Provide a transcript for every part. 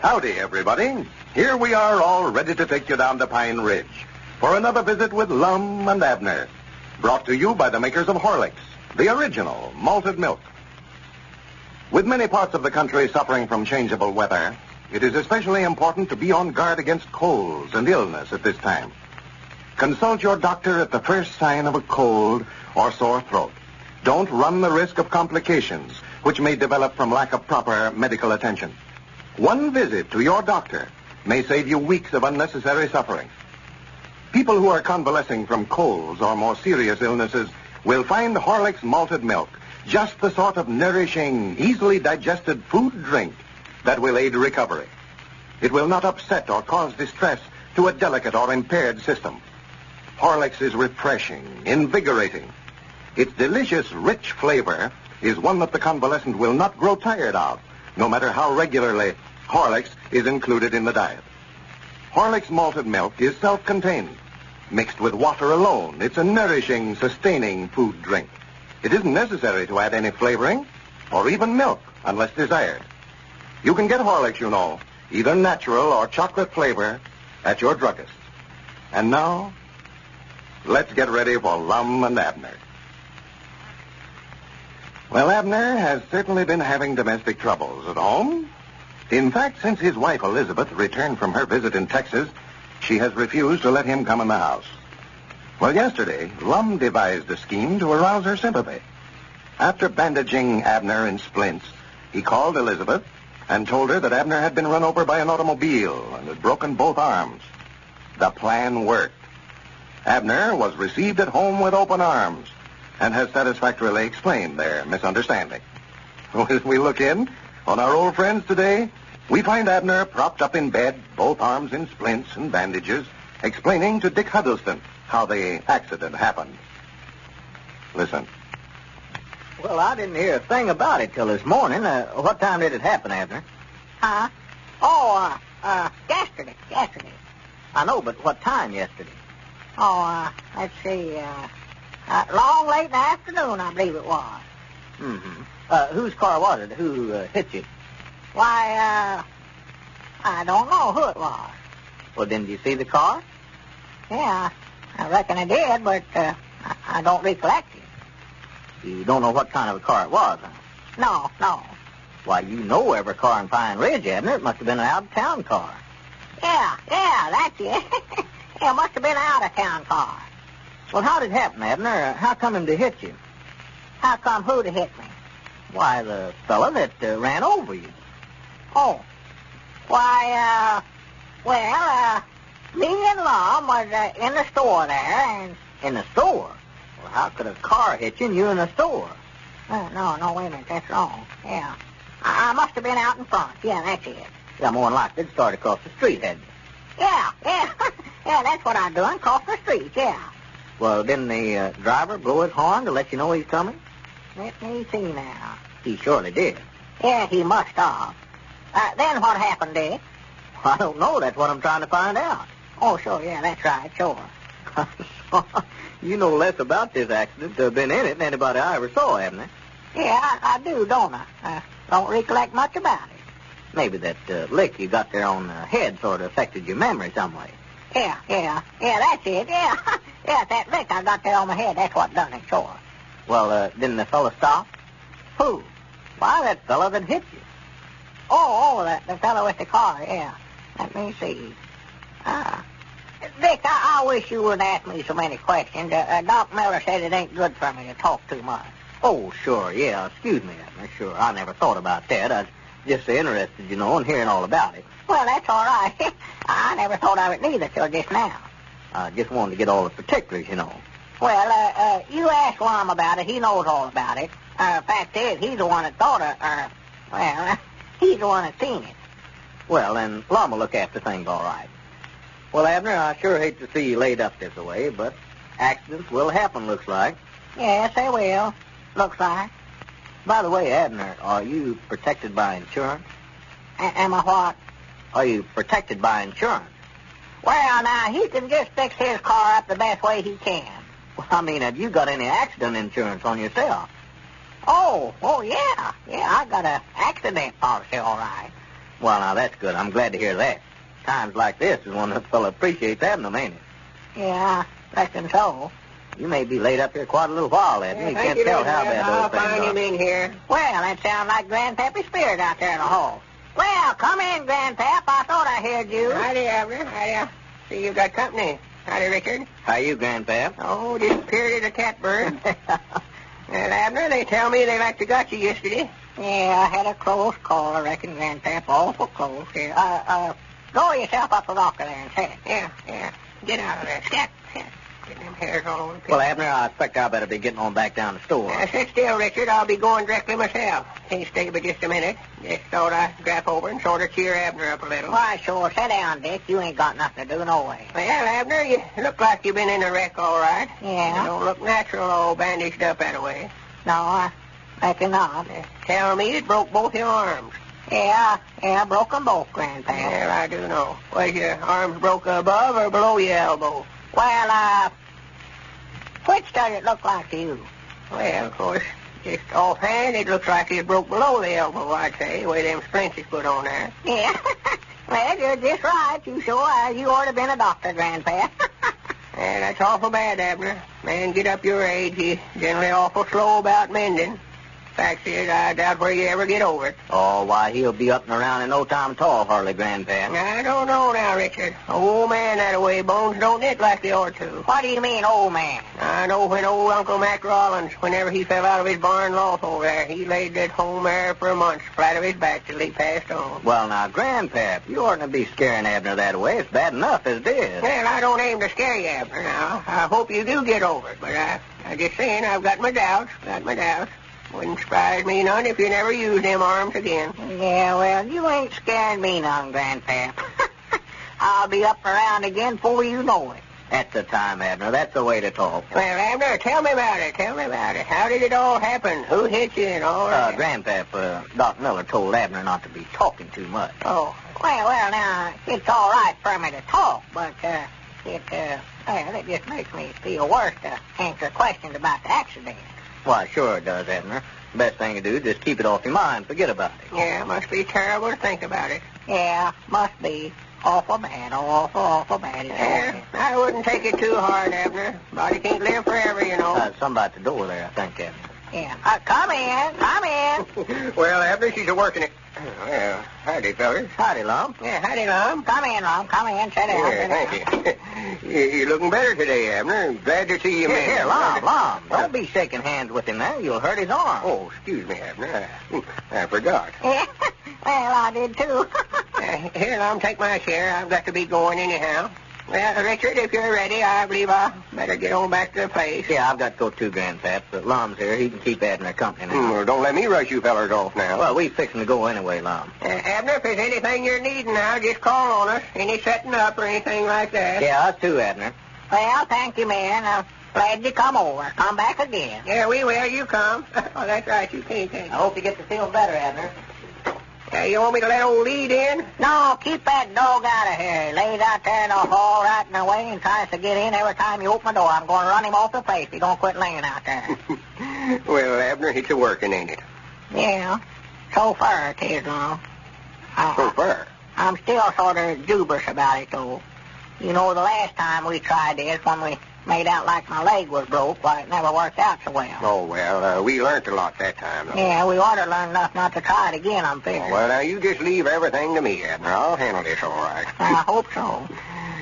Howdy, everybody. Here we are, all ready to take you down to Pine Ridge for another visit with Lum and Abner, brought to you by the makers of Horlicks, the original malted milk. With many parts of the country suffering from changeable weather, it is especially important to be on guard against colds and illness at this time. Consult your doctor at the first sign of a cold or sore throat. Don't run the risk of complications, which may develop from lack of proper medical attention. One visit to your doctor may save you weeks of unnecessary suffering. People who are convalescing from colds or more serious illnesses will find Horlicks malted milk just the sort of nourishing, easily digested food drink that will aid recovery. It will not upset or cause distress to a delicate or impaired system. Horlicks is refreshing, invigorating. Its delicious, rich flavor is one that the convalescent will not grow tired of, no matter how regularly Horlicks is included in the diet. Horlicks malted milk is self-contained. Mixed with water alone, it's a nourishing, sustaining food drink. It isn't necessary to add any flavoring or even milk unless desired. You can get Horlicks, you know, either natural or chocolate flavor at your druggist. And now, let's get ready for Lum and Abner. Well, Abner has certainly been having domestic troubles at home. In fact, since his wife Elizabeth returned from her visit in Texas, she has refused to let him come in the house. Well, yesterday, Lum devised a scheme to arouse her sympathy. After bandaging Abner in splints, he called Elizabeth and told her that Abner had been run over by an automobile and had broken both arms. The plan worked. Abner was received at home with open arms and has satisfactorily explained their misunderstanding. As we look in on our old friends today, we find Abner propped up in bed, both arms in splints and bandages, explaining to Dick Huddleston how the accident happened. Listen. Well, I didn't hear a thing about it till this morning. What time did it happen, Abner? Yesterday. I know, but what time yesterday? Let's see, long late in the afternoon, I believe it was. Mm-hmm. Whose car was it? Who hit you? Why, I don't know who it was. Well, didn't you see the car? Yeah, I reckon I did, but I don't recollect it. You don't know what kind of a car it was, huh? No. Why, you know every car in Pine Ridge, Abner. It must have been an out-of-town car. Yeah, that's it. It must have been an out-of-town car. Well, how did it happen, Abner? How come him to hit you? How come who to hit me? Why, the fella that ran over you. Oh. Why, me and Lum was in the store there, and... In the store? Well, how could a car hit you and you in the store? No, wait a minute, that's wrong. Yeah. I must have been out in front. Yeah, that's it. Yeah, more than likely, it started across the street, hadn't it? Yeah. Yeah, that's what I'm doing, cross the street, yeah. Well, didn't the driver blow his horn to let you know he's coming? Let me see now. He surely did. Yeah, he must have. Then what happened, Dick? I don't know. That's what I'm trying to find out. Oh, sure, yeah, that's right, sure. You know less about this accident been in it than anybody I ever saw, haven't you? Yeah, I do, don't I? Don't recollect much about it. Maybe that lick you got there on the head sort of affected your memory some way. Yeah, that's it, yeah. Yeah, that lick I got there on my head, that's what done it, sure. Well, didn't the fella stop? Who? Why, that fella that hit you. The fellow with the car, yeah. Let me see. Dick, I wish you wouldn't ask me so many questions. Doc Miller said it ain't good for me to talk too much. Oh, sure, yeah. Excuse me, Abner. Sure, I never thought about that. I was just so interested, you know, in hearing all about it. Well, that's all right. I never thought of it neither till just now. I just wanted to get all the particulars, you know. Well, you ask Lum about it. He knows all about it. Fact is, he's the one that thought of, he's the one that seen it. Well, then Lum will look after things all right. Well, Abner, I sure hate to see you laid up this way, but accidents will happen, looks like. Yes, they will. Looks like. By the way, Abner, are you protected by insurance? Am I what? Are you protected by insurance? Well, now, he can just fix his car up the best way he can. Well, I mean, have you got any accident insurance on yourself? Oh, yeah. Yeah, I got an accident policy, all right. Well, now, that's good. I'm glad to hear that. Times like this is when a fellow appreciates having them, ain't it? Yeah, reckon so. You may be laid up here quite a little while, Abner. You can't tell how bad I'll those find things him are. in here. Well, that sounds like Grandpappy Spears out there in the hall. Well, come in, Grandpap. I thought I heard you. Howdy, Abner. Howdy. See, you've got company. Howdy, Richard. How you, Grandpap? Oh, just appeared as a catbird. And, Abner, they tell me they like to got you yesterday. Yeah, I had a close call, I reckon, Grandpap. Awful close. Yeah. Go yourself up the rocker there and sit. Yeah. Get out of there. Scat. Getting them hairs all over the place. Well, Abner, I expect I better be getting on back down the store. Sit still, Richard. I'll be going directly myself. Can't stay but just a minute. Just thought I'd drop over and sort of cheer Abner up a little. Why, sure. Sit down, Dick. You ain't got nothing to do no way. Well, Abner, you look like you've been in a wreck all right. Yeah. You don't look natural all bandaged up that way. No, I reckon not. Tell me it broke both your arms. Yeah, broke 'em both, Grandpap. Well, I do know. Was your arms broke above or below your elbow? Well, which does it look like to you? Well, of course, just offhand, it looks like it broke below the elbow, I'd say, the way them splints is put on there. Yeah. Well, you're just right. You sure you ought to have been a doctor, Grandpap. Yeah, that's awful bad, Abner. Man, get up your age, he's generally awful slow about mending. Fact is, I doubt where you ever get over it. Oh, why, he'll be up and around in no time at all, hardly, Grandpap. I don't know now, Richard. Old man that way, bones don't knit like they ought to. What do you mean, old man? I know when old Uncle Mac Rollins, whenever he fell out of his barn loft over there, he laid that home there for a month, flat of his back till he passed on. Well, now, Grandpap, you oughtn't to be scaring Abner that way. It's bad enough as it is. Well, I don't aim to scare you, Abner, now. I hope you do get over it, but I just saying I've got my doubts. Wouldn't surprise me none if you never used them arms again. Yeah, well, you ain't scaring me none, Grandpap. I'll be up and around again before you know it. That's the time, Abner. That's the way to talk. Well, Abner, tell me about it. How did it all happen? Who hit you and all that? Grandpap, Doc Miller told Abner not to be talking too much. Oh. Well, now, it's all right for me to talk, but, it just makes me feel worse to answer questions about the accident. Why, sure it does, Abner. Best thing to do is just keep it off your mind. Forget about it. Yeah, it must be terrible to think about it. Yeah, must be. Awful bad. Awful bad. Yeah, I wouldn't take it too hard, Abner. Body can't live forever, you know. Somebody at the door there, I think, Abner. Yeah. Come in. Well, Abner, she's a-working it. Well, howdy, fellas. Howdy, Lum. Yeah, howdy, Lum. Come in, Lum. Come in. Sit down. Yeah, thank you. You're looking better today, Abner. Glad to see you, man. Here, Lum. Don't be shaking hands with him now. You'll hurt his arm. Oh, excuse me, Abner. I forgot. Yeah. Well, I did, too. Here, Lum, take my share. I've got to be going anyhow. Well, Richard, if you're ready, I believe I better get on back to the place. Yeah, I've got to go too, Grandpap. But Lum's here. He can keep Abner company now. Well, don't let me rush you fellers off now. Well, we fixing to go anyway, Lum. Abner, if there's anything you're needing now, just call on us. Any setting up or anything like that. Yeah, us too, Abner. Well, thank you, man. I'm glad you come over. Come back again. Yeah, we will. You come. Oh, that's right. You can't. I hope you get to feel better, Abner. You want me to let old Lee in? No, keep that dog out of here. He lays out there in the hall right in the way and tries to get in every time you open the door. I'm going to run him off the place. He don't quit laying out there. Well, Abner, it's a-working, ain't it? Yeah, so far it is, Lum. So far? I'm still sort of dubious about it, though. You know, the last time we tried this, when we made out like my leg was broke, why, it never worked out so well. Oh, well, we learned a lot that time, though. Yeah, we ought to learn enough not to try it again, I'm figuring. Well, now, you just leave everything to me, Abner. I'll handle this all right. I hope so.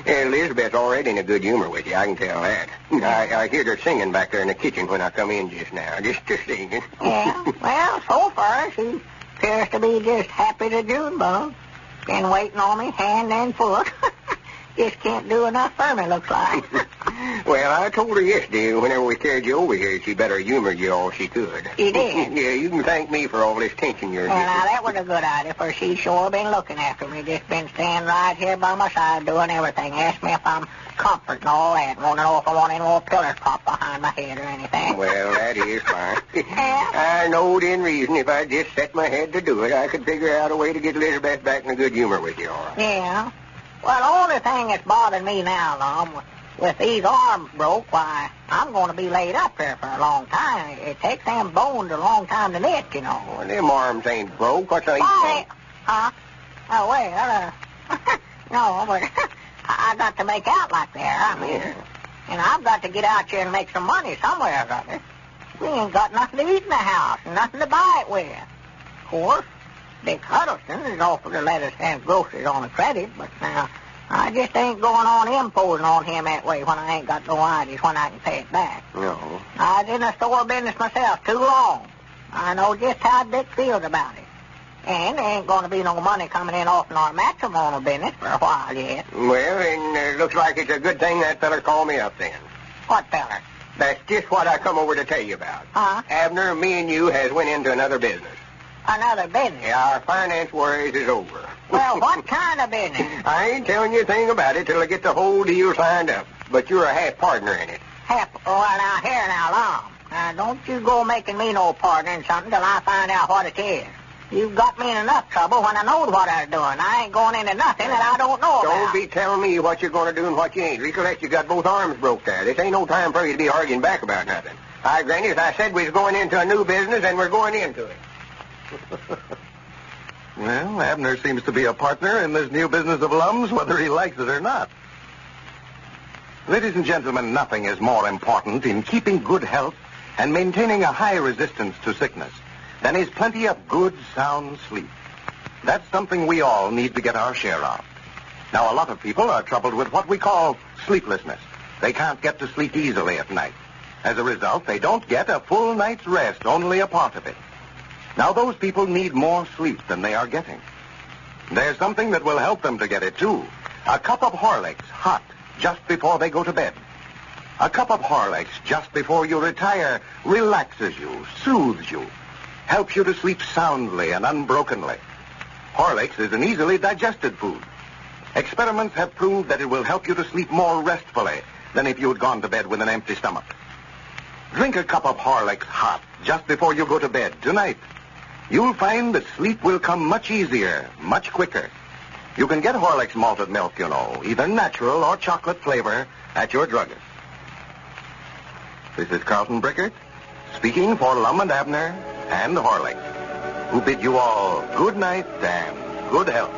Yeah, Elizabeth's already in a good humor with you, I can tell that. I heard her singing back there in the kitchen when I come in just now, just singing. Yeah, well, so far, she appears to be just happy to June bug. Been waiting on me, hand and foot. Just can't do enough for me, looks like. Well, I told her yesterday, whenever we carried you over here, she better humor you all she could. You did? Yeah, you can thank me for all this attention you're Well, giving. now, that was a good idea, for she's sure been looking after me. Just been standing right here by my side doing everything. Asked me if I'm comfort and all that. Want to know if I want any more pillars popped behind my head or anything. Well, that is fine. Yeah? I knowed in reason if I just set my head to do it, I could figure out a way to get Elizabeth back in a good humor with you all right. Yeah. Well, the only thing that's bothering me now, Lum, with these arms broke, why, I'm going to be laid up here for a long time. It takes them bones a long time to knit, you know. Well, them arms ain't broke. What's the Why? Huh? Oh, well, no, but I got to make out like that. I mean, and I've got to get out here and make some money somewhere or other. We ain't got nothing to eat in the house and nothing to buy it with. Of course, Dick Huddleston has offered to let us have groceries on the credit, but now I just ain't going on imposing on him that way when I ain't got no ideas when I can pay it back. No. I was in the store business myself too long. I know just how Dick feels about it. And there ain't going to be no money coming in off our matrimonial business for a while yet. Well, and looks like it's a good thing that feller called me up then. What feller? That's just what I come over to tell you about. Huh? Abner, me and you has went into another business. Another business? Yeah, our finance worries is over. Well, what kind of business? I ain't telling you a thing about it till I get the whole deal signed up. But you're a half partner in it. Well, now, here now, Lum. Now, don't you go making me no partner in something till I find out what it is. You've got me in enough trouble when I knowed what I was doing. I ain't going into nothing that I don't know about. Don't be telling me what you're going to do and what you ain't. Recollect you got both arms broke there. This ain't no time for you to be arguing back about nothing. Hi, Granny, as I said, we was going into a new business, and we're going into it. Well, Abner seems to be a partner in this new business of Lum's, whether he likes it or not. Ladies and gentlemen, nothing is more important in keeping good health and maintaining a high resistance to sickness than is plenty of good, sound sleep. That's something we all need to get our share of. Now, a lot of people are troubled with what we call sleeplessness. They can't get to sleep easily at night. As a result, they don't get a full night's rest, only a part of it. Now, those people need more sleep than they are getting. There's something that will help them to get it, too. A cup of Horlicks, hot, just before they go to bed. A cup of Horlicks just before you retire relaxes you, soothes you, helps you to sleep soundly and unbrokenly. Horlicks is an easily digested food. Experiments have proved that it will help you to sleep more restfully than if you had gone to bed with an empty stomach. Drink a cup of Horlicks hot just before you go to bed tonight. You'll find that sleep will come much easier, much quicker. You can get Horlicks malted milk, you know, either natural or chocolate flavor at your druggist. This is Carlton Brickert, speaking for Lum and Abner and Horlicks, who bid you all good night and good health.